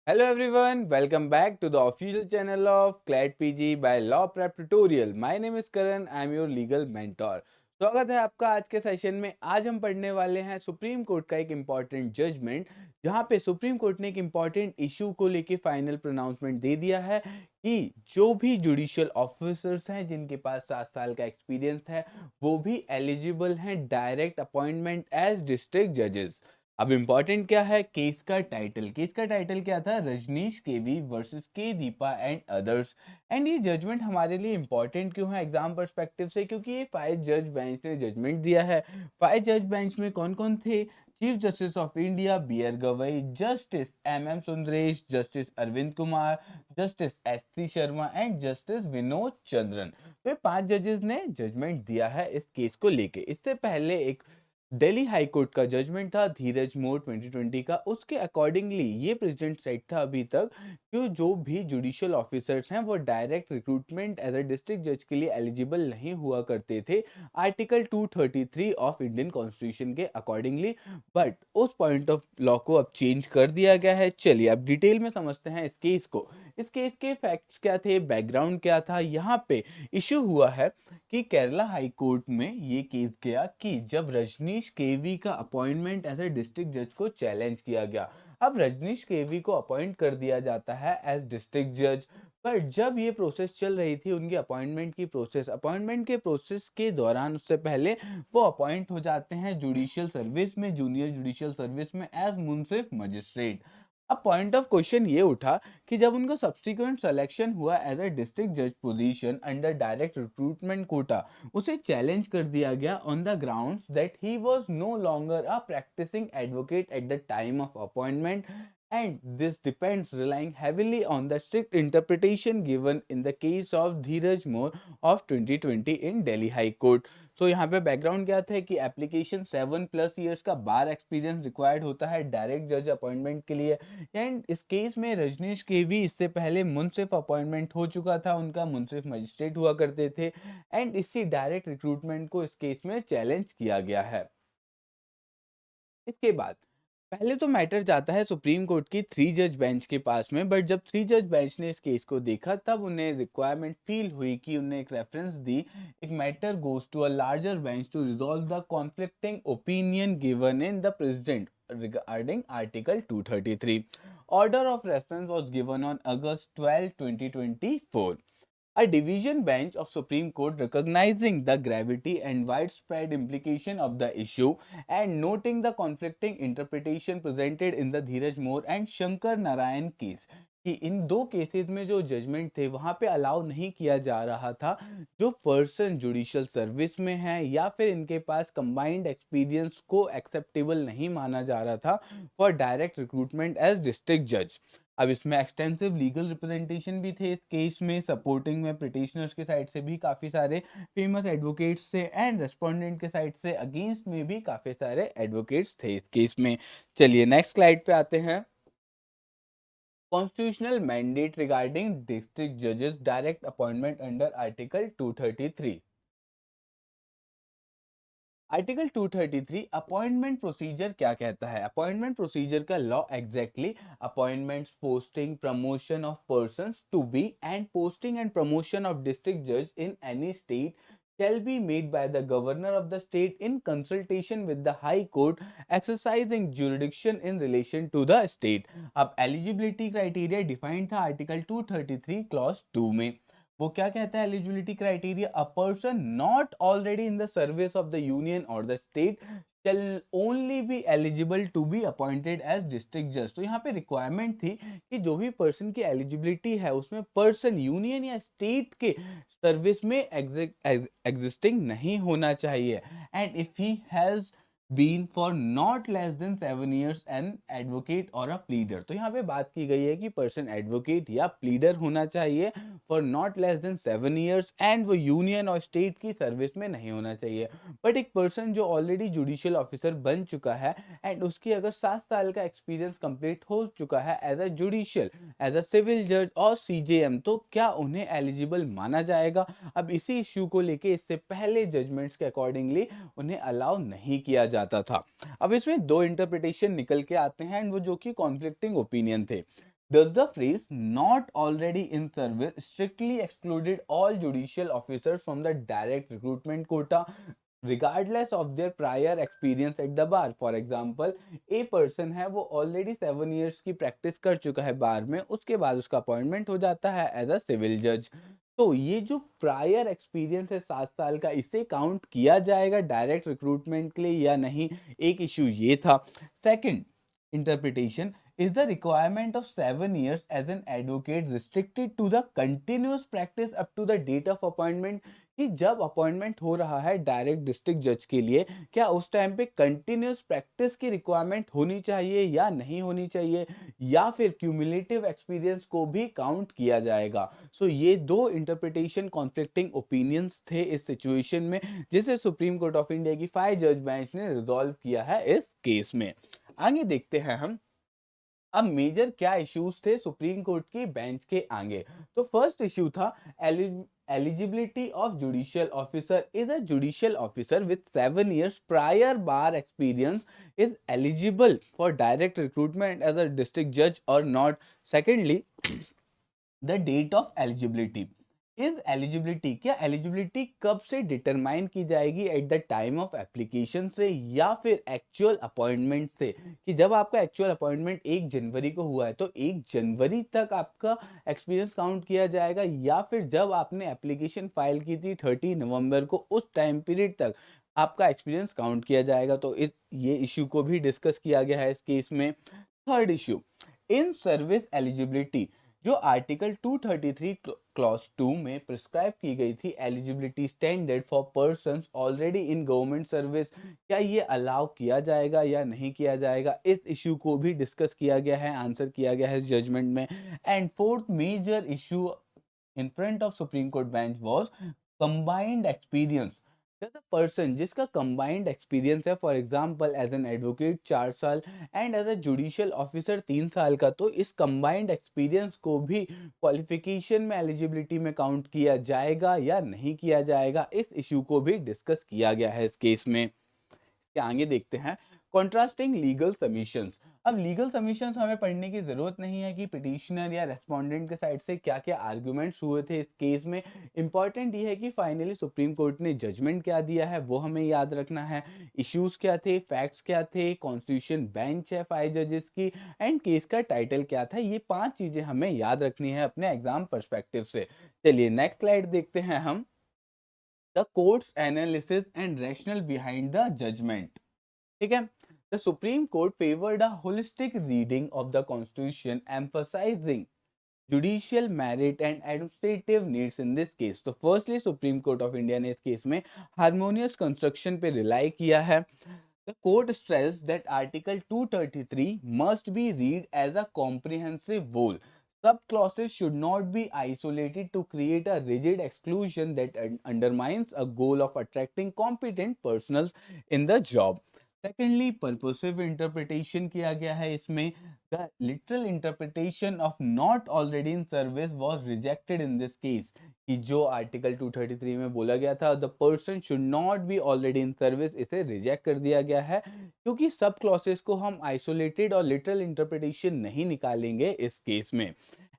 Hello everyone, welcome back to the official channel of CLAT PG by Law Prep Tutorial. My name is Karan, I am your legal mentor. स्वागत है आपका आज के session में। आज हम पढ़ने वाले हैं सुप्रीम कोर्ट का एक इम्पॉर्टेंट जजमेंट, जहां पे सुप्रीम कोर्ट ने एक इम्पॉर्टेंट इशू को लेके फाइनल प्रोनाउंसमेंट दे दिया है कि जो भी जुडिशियल ऑफिसर्स हैं जिनके पास 7 साल का एक्सपीरियंस है वो भी एलिजिबल हैं डायरेक्ट अपॉइंटमेंट एज डिस्ट्रिक्ट जजेस। अब इम्पॉर्टेंट क्या है, केस का टाइटल क्या था, रजनीश केवी वर्सेस के दीपा एंड अदर्स। एंड ये जजमेंट हमारे लिए इम्पॉर्टेंट क्यों है एग्जाम पर्सपेक्टिव से, क्योंकि ये 5 जज बेंच ने जजमेंट दिया है। 5 जज बेंच में कौन कौन थे, chief justice of India B R Gavai, justice M M Sundresh, justice Arvind Kumar, justice S C Sharma and justice Vinod Chandran. तो ये 5 जजेस ने जजमेंट दिया है इस केस को लेके। इससे पहले एक दिल्ली हाई कोर्ट का जजमेंट था धीरज मोर 2020 का, उसके अकॉर्डिंगली ये प्रेसिडेंट सेट था अभी तक कि जो भी जुडिशियल ऑफिसर्स हैं वो direct recruitment as a district जज के लिए एलिजिबल नहीं हुआ करते थे आर्टिकल 233 ऑफ इंडियन कॉन्स्टिट्यूशन के अकॉर्डिंगली। बट उस पॉइंट ऑफ लॉ को अब चेंज कर दिया गया है। चलिए अब डिटेल में समझते हैं इस केस को। इस केस के फैक्ट्स क्या थे, बैकग्राउंड क्या था। यहाँ पे इश्यू हुआ है कि केरला हाई कोर्ट में ये केस गया कि जब रजनीश केवी का अपॉइंटमेंट एज ए डिस्ट्रिक्ट जज को चैलेंज किया गया। अब रजनीश केवी को अपॉइंट कर दिया जाता है एज डिस्ट्रिक्ट जज, पर जब ये प्रोसेस चल रही थी उनकी अपॉइंटमेंट के प्रोसेस के दौरान उससे पहले वो अपॉइंट हो जाते हैं जुडिशियल सर्विस में, जूनियर जुडिशियल सर्विस में एज मुंसिफ मजिस्ट्रेट। अब पॉइंट ऑफ क्वेश्चन ये उठा कि जब उनका सब्सिक्वेंट सिलेक्शन हुआ एज अ डिस्ट्रिक्ट जज position under direct recruitment quota, उसे चैलेंज कर दिया गया on the grounds that he was no longer a practising advocate at the time of appointment, and this depends relying heavily on the strict interpretation given in the case of Dheeraj More of 2020 in Delhi High Court. So यहाँ पे background क्या था कि application 7+ years का बार experience required होता है direct जज appointment के लिए। एंड इस केस में रजनीश के भी इससे पहले मुंसिफ अपॉइंटमेंट हो चुका था, उनका मुंसिफ मजिस्ट्रेट हुआ करते थे। एंड इसी डायरेक्ट रिक्रूटमेंट को इस केस में चैलेंज किया गया है। इसके बाद पहले तो मैटर जाता है सुप्रीम कोर्ट की 3 जज बेंच के पास में, बट जब 3 जज बेंच ने इस केस को देखा तब उन्हें रिक्वायरमेंट फील हुई कि उन्हें एक रेफरेंस दी, एक matter goes to a larger bench to resolve the conflicting opinion given in the precedent regarding Article 233. Order of reference was given on August 12, 2024. A division bench of Supreme Court recognizing the gravity and widespread implication of the issue and noting the conflicting interpretation presented in the Dheeraj More and Shankar Narayan case कि इन दो cases में जो judgement थे वहां पे allow नहीं किया जा रहा था जो पर्सन जुडिशियल सर्विस में है या फिर इनके पास कंबाइंड एक्सपीरियंस को एक्सेप्टेबल नहीं माना जा रहा था for direct recruitment as district जज। अब इसमें एक्सटेंसिव लीगल रिप्रेजेंटेशन भी थे इस केस में, सपोर्टिंग में पिटिशनर्स के साइड से भी काफ़ी सारे फेमस एडवोकेट्स थे एंड रेस्पोंडेंट के साइड से अगेंस्ट में भी काफ़ी सारे एडवोकेट्स थे इस केस में। चलिए नेक्स्ट स्लाइड पे आते हैं। कॉन्स्टिट्यूशनल मैंडेट रिगार्डिंग डिस्ट्रिक्ट जजेस direct appointment under article 233। Article 233 appointment procedure क्या कहता है। अपॉइंटमेंट प्रोसीजर का law exactly appointments, posting, promotion of persons to be and posting and promotion of district जज in any state shall be made by the governor of the state in consultation with the high court exercising jurisdiction in relation to the state। अब eligibility criteria defined था article 233 clause 2 में। वो क्या कहता है eligibility criteria, a person not already in the service of the union और the state shall only be eligible to be appointed as district judge। तो यहाँ पे रिक्वायरमेंट थी कि जो भी पर्सन की एलिजिबिलिटी है उसमें पर्सन यूनियन या स्टेट के सर्विस में एग्जिस्टिंग नहीं होना चाहिए and if he has been for not less than 7 years an advocate or a pleader. तो यहाँ पे बात की गई है कि पर्सन एडवोकेट या प्लीडर होना चाहिए for not less than 7 years and वो यूनियन और स्टेट की सर्विस में नहीं होना चाहिए। बट एक पर्सन जो ऑलरेडी जुडिशियल ऑफिसर बन चुका है एंड उसकी अगर 7 साल का एक्सपीरियंस कंप्लीट हो चुका है as a judicial, as a civil जज और सीजेएम, तो क्या उन्हें एलिजिबल माना जाएगा। अब इसी इश्यू को लेके इससे पहले जजमेंट्स के अकॉर्डिंगली उन्हें अलाउ नहीं किया जाता था। अब इसमें दो इंटरप्रिटेशन निकल के आते हैं एंड वो जो कि कॉन्फ्लिक्टिंग ओपिनियन थे। Does the phrase not already in service strictly excluded all judicial officers from the direct recruitment quota, regardless of their prior experience at the bar? For example, a person है वो already 7 years की practice कर चुका है बार में, उसके बाद उसका अपॉइंटमेंट हो जाता है एज अ सिविल जज। तो ये जो प्रायर एक्सपीरियंस है 7 साल का, इसे काउंट किया जाएगा डायरेक्ट रिक्रूटमेंट के लिए या नहीं, एक इशू ये था। Second interpretation, is the requirement of 7 years as an advocate restricted to the continuous practice up to the date of appointment? कि जब अपॉइंटमेंट हो रहा है डायरेक्ट डिस्ट्रिक्ट जज के लिए, क्या उस टाइम पे कंटिन्यूस प्रैक्टिस की रिक्वायरमेंट होनी चाहिए या नहीं होनी चाहिए, या फिर क्यूमुलेटिव एक्सपीरियंस को भी काउंट किया जाएगा? सो ये दो इंटरप्रिटेशन कॉन्फ्लिक्टिंग ओपिनियंस थे इस सिचुएशन में, जिसे सुप्रीम कोर्ट ऑफ इंडिया की 5 जज बेंच ने रिजॉल्व किया है इस केस में। आगे देखते हैं हम, अब मेजर क्या इश्यूज थे सुप्रीम कोर्ट की बेंच के आगे। तो फर्स्ट इश्यू था eligibility of judicial officer. Is a judicial officer with 7 years prior bar experience is eligible for direct recruitment as a district जज or not? Secondly, the date of eligibility, is eligibility, क्या eligibility कब से determine की जाएगी, at the time of application से या फिर actual appointment से? कि जब आपका एक्चुअल अपॉइंटमेंट 1 जनवरी को हुआ है तो 1 जनवरी तक आपका एक्सपीरियंस काउंट किया जाएगा, या फिर जब आपने एप्लीकेशन फाइल की थी 30 नवंबर को, उस टाइम पीरियड तक आपका एक्सपीरियंस काउंट किया जाएगा? तो इस ये इश्यू को भी डिस्कस किया गया है इस केस में। Third issue, in service eligibility, जो आर्टिकल 233 क्लॉज 2 में प्रिस्क्राइब की गई थी eligibility standard for persons already in government service, क्या ये अलाउ किया जाएगा या नहीं किया जाएगा? इस इशू को भी डिस्कस किया गया है, आंसर किया गया है इस जजमेंट में। And fourth major issue in front of supreme court bench was combined experience. The person जिसका कंबाइंड एक्सपीरियंस है, for example as an advocate 4 साल and as a judicial officer 3 साल का, तो इस कंबाइंड एक्सपीरियंस को भी क्वालिफिकेशन में एलिजिबिलिटी में काउंट किया जाएगा या नहीं किया जाएगा? इस इशू को भी डिस्कस किया गया है इस केस में। इसके आगे देखते हैं कॉन्ट्रास्टिंग लीगल सबमिशंस। अब लीगल सबमिशंस हमें पढ़ने की जरूरत नहीं है कि पिटिशनर या रेस्पोंडेंट के साइड से क्या क्या आर्गुमेंट्स हुए थे इस केस में। इंपॉर्टेंट ये है कि फाइनली सुप्रीम कोर्ट ने जजमेंट क्या दिया है वो हमें याद रखना है, इश्यूज क्या थे, फैक्ट्स क्या थे, कॉन्स्टिट्यूशन बेंच है 5 जजेस की, एंड केस का टाइटल क्या था। ये 5 चीजें हमें याद रखनी है अपने एग्जाम पर्सपेक्टिव से। चलिए नेक्स्ट स्लाइड देखते हैं हम, the court's analysis and rationale behind the judgment. ठीक है, the supreme court favoured a holistic reading of the constitution emphasising judicial merit and administrative needs in this case. तो firstly supreme court of India ने इस case में harmonious construction पे rely किया है। The court stressed that Article 233 must be read as a comprehensive whole. Sub clauses should not be isolated to create a rigid exclusion that undermines a goal of attracting competent personnel in the job. Secondly, purposive interpretation किया गया है इसमें। The literal interpretation of not already in service was rejected in this case, कि जो article 233 में बोला गया था the person should not be already in service, इसे रिजेक्ट कर दिया गया है, क्योंकि सब क्लॉसेस को हम आइसोलेटेड और लिटरल इंटरप्रिटेशन नहीं निकालेंगे इस केस में।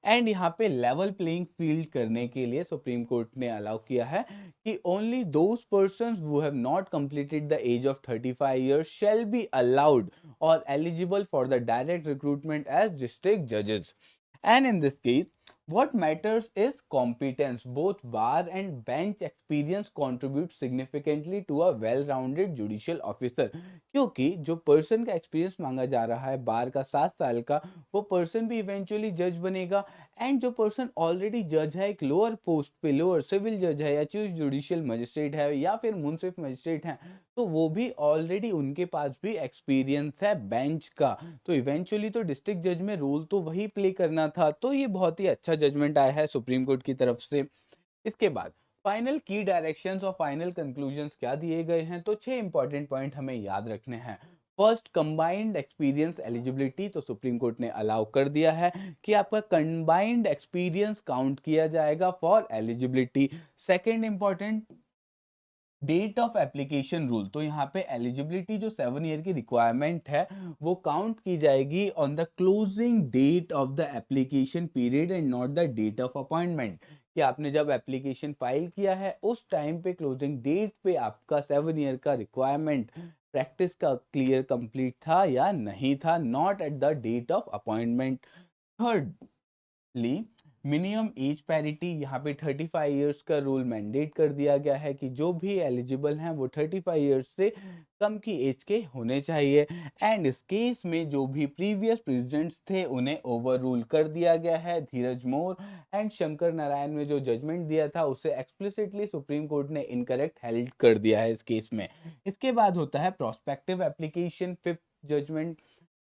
एंड यहाँ पे लेवल प्लेइंग फील्ड करने के लिए सुप्रीम कोर्ट ने अलाउ किया है कि only those persons who have not completed the age of 35 years shall be allowed or eligible for the direct recruitment as district judges. And in this case, what matters is competence. Both bar and bench experience contribute significantly to a well-rounded judicial officer. क्योंकि जो person का experience मांगा जा रहा है बार का 7 साल का, वो पर्सन भी इवेंचुअली जज बनेगा। एंड जो पर्सन ऑलरेडी जज है एक लोअर पोस्ट पे, लोअर सिविल जज है या चीफ जुडिशियल मजिस्ट्रेट है या फिर मुंसिफ मजिस्ट्रेट है, तो वो भी ऑलरेडी उनके पास भी एक्सपीरियंस है बेंच का। तो इवेंचुअली तो डिस्ट्रिक्ट जज में रोल तो वही प्ले करना था। तो ये बहुत ही अच्छा जजमेंट आया है सुप्रीम कोर्ट की तरफ से। इसके बाद फाइनल की डायरेक्शंस और फाइनल कंक्लूजन्स क्या दिए गए हैं, तो 6 इंपॉर्टेंट पॉइंट हमें याद रखने हैं। फर्स्ट, कंबाइंड एक्सपीरियंस एलिजिबिलिटी, तो सुप्रीम कोर्ट ने अलाउ कर दिया है कि आपका कंबाइंड एक्सपीरियंस काउंट किया जाएगा for eligibility. Second important, date of application rule, तो यहाँ पे एलिजिबिलिटी जो 7 ईयर की रिक्वायरमेंट है वो काउंट की जाएगी on the closing date of the application period and not the date of appointment. कि आपने जब एप्लीकेशन फाइल किया है उस टाइम पे क्लोजिंग डेट पे आपका 7 ईयर का रिक्वायरमेंट प्रैक्टिस का क्लियर कंप्लीट था या नहीं था, not at the date of appointment. Thirdly minimum age parity, यहाँ पे 35 इयर्स का रूल मैंडेट कर दिया गया है कि जो भी एलिजिबल हैं वो 35 इयर्स से कम की एज के होने चाहिए। एंड इस केस में जो भी प्रीवियस प्रेसिडेंट्स थे उन्हें ओवर रूल कर दिया गया है। धीरज मोर एंड शंकर नारायण में जो जजमेंट दिया था उसे एक्सप्लिसिटली सुप्रीम कोर्ट ने इनकरेक्ट हेल्ड कर दिया है इस केस में। इसके बाद होता है प्रोस्पेक्टिव एप्लीकेशन, फिफ्थ जजमेंट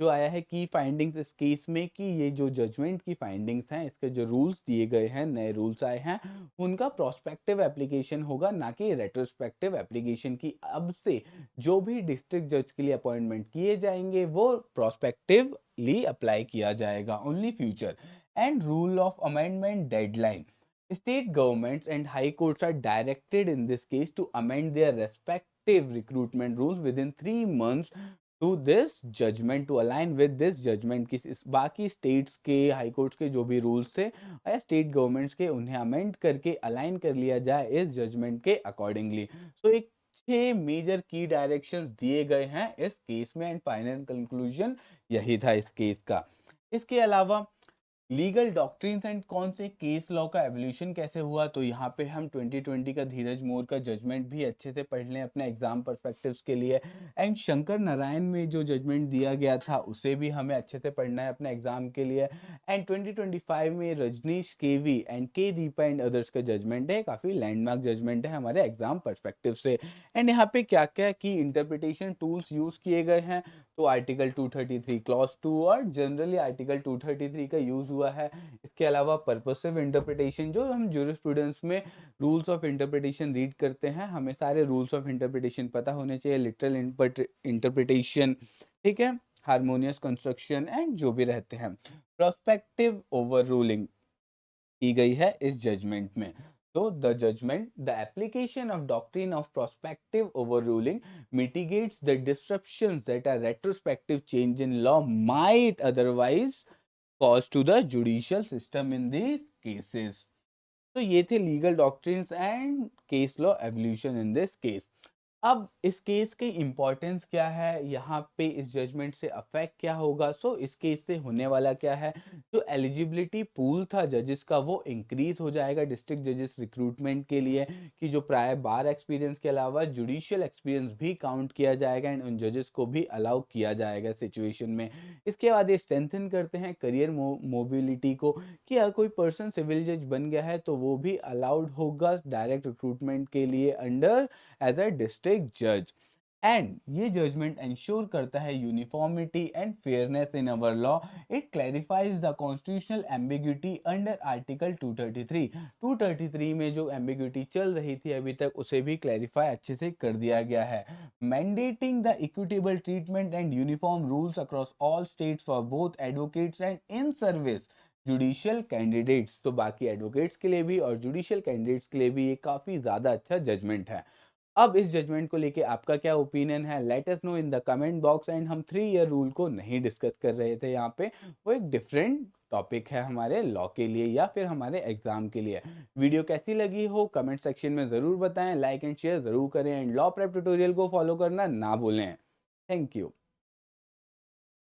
जो आया है की फाइंडिंग्स इस केस में कि ये जो जजमेंट की फाइंडिंग्स हैं, इसके जो रूल्स दिए गए हैं, नए रूल्स आए हैं, उनका प्रोस्पेक्टिव एप्लीकेशन होगा ना कि रेट्रोस्पेक्टिव एप्लीकेशन की। अब से जो भी डिस्ट्रिक्ट जज के लिए अपॉइंटमेंट किए जाएंगे वो प्रोस्पेक्टिवली अप्लाई किया जाएगा, only future. And rule of amendment deadline, state governments and high courts are directed in this case to amend their respective recruitment rules within 3 months to this judgment, to align with this judgment. की बाकी states के high courts के जो भी rules थे या state governments के, उन्हें अमेंड करके अलाइन कर लिया जाए इस जजमेंट के अकॉर्डिंगली। सो एक 6 मेजर की डायरेक्शंस दिए गए हैं इस केस में एंड फाइनल कंक्लूजन यही था इस केस का। इसके अलावा लीगल डॉक्ट्रिन्स एंड कौन से केस लॉ का एवोल्यूशन कैसे हुआ, तो यहाँ पे हम 2020 का धीरज मोर का जजमेंट भी अच्छे से पढ़ लें अपने एग्जाम पर्सपेक्टिव्स के लिए। एंड शंकर नारायण में जो जजमेंट दिया गया था उसे भी हमें अच्छे से पढ़ना है अपने एग्जाम के लिए। एंड 2025 में रजनीश केवी एंड के दीपा एंड अदर्स का जजमेंट है, काफ़ी लैंडमार्क जजमेंट है हमारे एग्जाम पर्सपेक्टिव से। एंड यहाँ पे क्या क्या की इंटरप्रिटेशन टूल्स यूज़ किए गए हैं, तो आर्टिकल 233 क्लॉज 2 और जनरली आर्टिकल 233 का यूज हुआ है। इसके अलावा पर्पसिव इंटरप्रिटेशन, जो हम ज्यूरिस्प्रूडेंस में रूल्स ऑफ इंटरप्रिटेशन रीड करते हैं, हमें सारे रूल्स ऑफ इंटरप्रिटेशन पता होने चाहिए, लिटरल इंटरप्रिटेशन, ठीक है, हार्मोनियस कंस्ट्रक्शन एंड जो भी रहते हैं। प्रोस्पेक्टिव ओवर रूलिंग की गई है इस जजमेंट में। So the judgment, the application of doctrine of prospective overruling mitigates the disruptions that a retrospective change in law might otherwise cause to the judicial system in these cases. तो ये थे legal doctrines and case law evolution in this case. अब इस case की importance क्या है, यहाँ पे इस जजमेंट से अफेक्ट क्या होगा। सो इस केस से होने वाला क्या है, जो एलिजिबिलिटी पूल था जजेस का वो इंक्रीज हो जाएगा डिस्ट्रिक्ट जजेस रिक्रूटमेंट के लिए, कि जो प्रायर बार एक्सपीरियंस के अलावा जुडिशियल एक्सपीरियंस भी काउंट किया जाएगा एंड उन जजेस को भी अलाउ किया जाएगा सिचुएशन में। इसके बाद ये स्ट्रेंथन करते हैं करियर मोबिलिटी को, कि अगर कोई पर्सन सिविल जज बन गया है तो वो भी अलाउड होगा डायरेक्ट रिक्रूटमेंट के लिए अंडर एज अ डिस्ट्रिक्ट जज। एंड ये जजमेंट इंश्योर करता है uniformity and fairness in our law. It clarifies the constitutional ambiguity under article 233। 233 में जो एम्बिग्यूटी चल रही थी अभी तक उसे भी क्लैरिफाई अच्छे से कर दिया गया है। Mandating the equitable treatment and uniform rules across all states for both advocates and in service judicial candidates. तो बाकी एडवोकेट्स के लिए भी और जुडिशियल कैंडिडेट्स के लिए भी ये काफ़ी ज़्यादा अच्छा जजमेंट है। अब इस जजमेंट को लेके आपका क्या ओपिनियन है, let us know in the comment box. And हम 3 ईयर रूल को नहीं डिस्कस कर रहे थे यहाँ पे, वो एक डिफरेंट टॉपिक है हमारे लॉ के लिए या फिर हमारे एग्जाम के लिए। वीडियो कैसी लगी हो कमेंट सेक्शन में ज़रूर बताएं, लाइक एंड शेयर ज़रूर करें एंड लॉ प्रेप ट्यूटोरियल को फॉलो करना ना भूलें। Thank you.